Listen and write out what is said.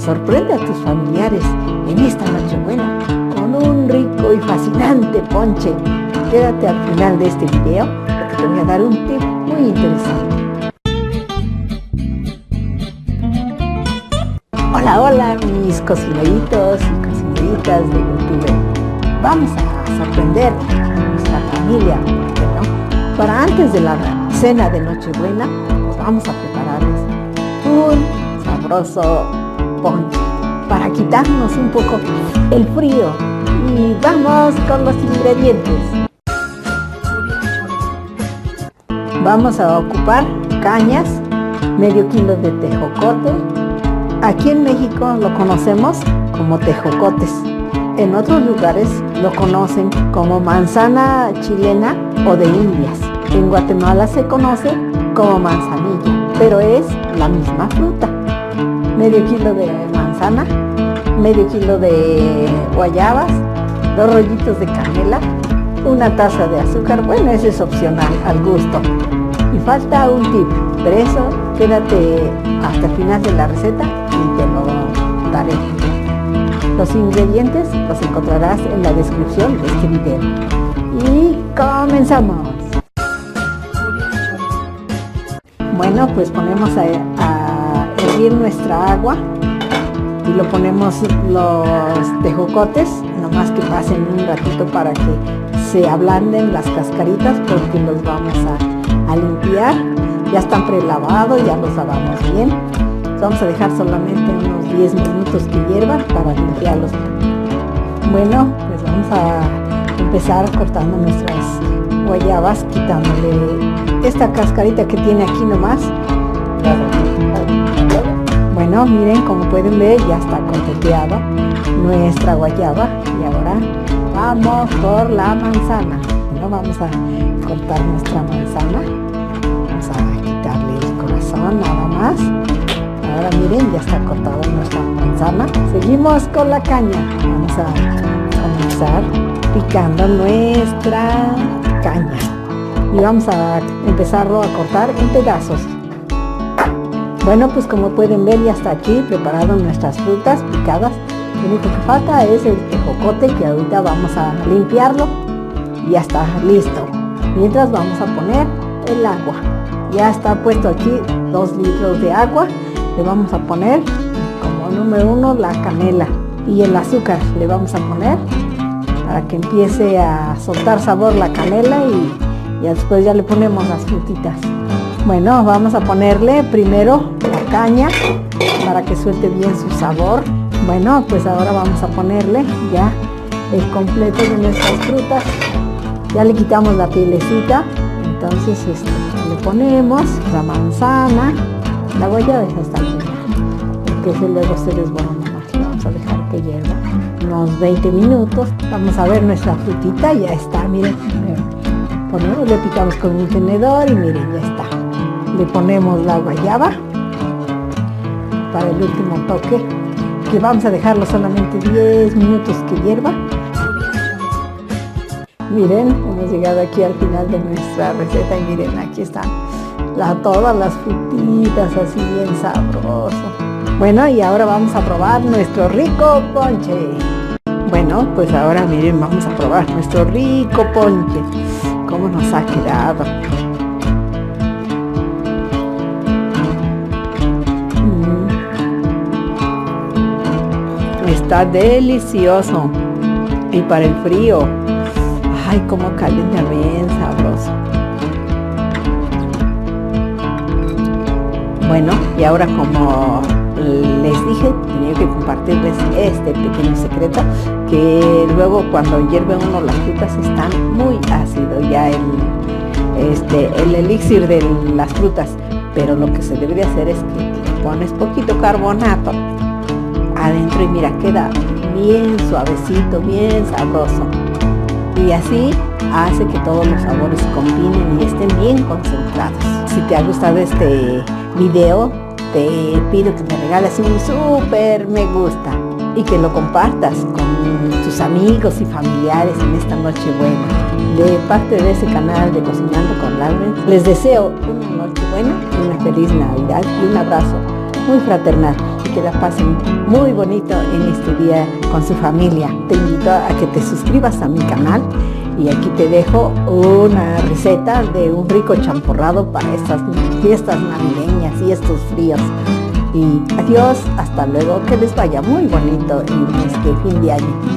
Sorprende a tus familiares en esta Nochebuena con un rico y fascinante ponche. Quédate al final de este video porque te voy a dar un tip muy interesante. Hola, hola mis cocineritos y cocineritas de YouTube. Vamos a sorprender a nuestra familia, ¿por qué no? Para antes de la cena de Nochebuena, pues vamos a prepararles un sabroso ponche para quitarnos un poco el frío. Y vamos con los ingredientes. Vamos a ocupar cañas, medio kilo de tejocote. Aquí en México lo conocemos como tejocotes. En otros lugares lo conocen como manzana chilena o de Indias. En Guatemala se conoce como manzanilla, pero es la misma fruta. Medio kilo de manzana, medio kilo de guayabas, 2 rollitos de canela, una taza de azúcar. Bueno, eso es opcional, al gusto. Y falta un tip, pero eso quédate hasta el final de la receta y te lo daré. Los ingredientes los encontrarás en la descripción de este video. Y comenzamos. Bueno, pues ponemos a hervir nuestra agua y lo ponemos los tejocotes, nomás que pasen un ratito para que se ablanden las cascaritas porque los vamos a limpiar. Ya están prelavados, ya los lavamos bien. Vamos a dejar solamente unos 10 minutos que hiervan para limpiarlos. Bueno, pues vamos a empezar cortando nuestras guayabas, quitándole esta cascarita que tiene aquí nomás. Bueno, miren, como pueden ver, ya está corteada nuestra guayaba. Y ahora vamos por la manzana. Bueno, vamos a cortar nuestra manzana. Vamos a quitarle el corazón nada más. Ahora miren, ya está cortada nuestra manzana. Seguimos con la caña. Vamos a comenzar picando nuestra caña. Y vamos a empezarlo a cortar en pedazos. Bueno, pues como pueden ver, ya está aquí preparado nuestras frutas picadas. Lo único que falta es el tejocote, que ahorita vamos a limpiarlo. Y ya está listo. Mientras vamos a poner el agua. Ya está puesto aquí 2 litros de agua. Le vamos a poner como número 1 la canela y el azúcar le vamos a poner para que empiece a soltar sabor la canela y después ya le ponemos las frutitas. Bueno, vamos a ponerle primero la caña para que suelte bien su sabor. Bueno, pues ahora vamos a ponerle ya el completo de nuestras frutas. Ya le quitamos la pielecita, entonces le ponemos la manzana. La guayaba ya está lista, porque luego se desborona más. Vamos a dejar que hierva unos 20 minutos. Vamos a ver nuestra frutita, ya está, miren. Le picamos con un tenedor y miren, ya está. Le ponemos la guayaba para el último toque, que vamos a dejarlo solamente 10 minutos que hierva. Miren, hemos llegado aquí al final de nuestra receta y miren, aquí están todas las frutitas así bien sabroso. Bueno, y ahora vamos a probar nuestro rico ponche. Bueno, pues ahora miren, vamos a probar nuestro rico ponche. Cómo nos ha quedado. Está delicioso. Y para el frío, ay, cómo calienta bien sabroso. Bueno, y ahora como les dije, tenía que compartirles este pequeño secreto, que luego cuando hierve uno las frutas están muy ácidos ya el elixir de las frutas, pero lo que se debe de hacer es que le pones poquito carbonato adentro y mira, queda bien suavecito, bien sabroso, y así hace que todos los sabores combinen y estén bien concentrados. Si te ha gustado este video, te pido que me regales un súper me gusta y que lo compartas con tus amigos y familiares en esta Nochebuena. De parte de ese canal de Cocinando con Lauren, les deseo una Nochebuena, una feliz Navidad y un abrazo muy fraternal. que la pasen muy bonito en este día con su familia. Te invito a que te suscribas a mi canal y aquí te dejo una receta de un rico champurrado para estas fiestas navideñas y estos fríos. Y adiós, hasta luego, que les vaya muy bonito en este fin de año.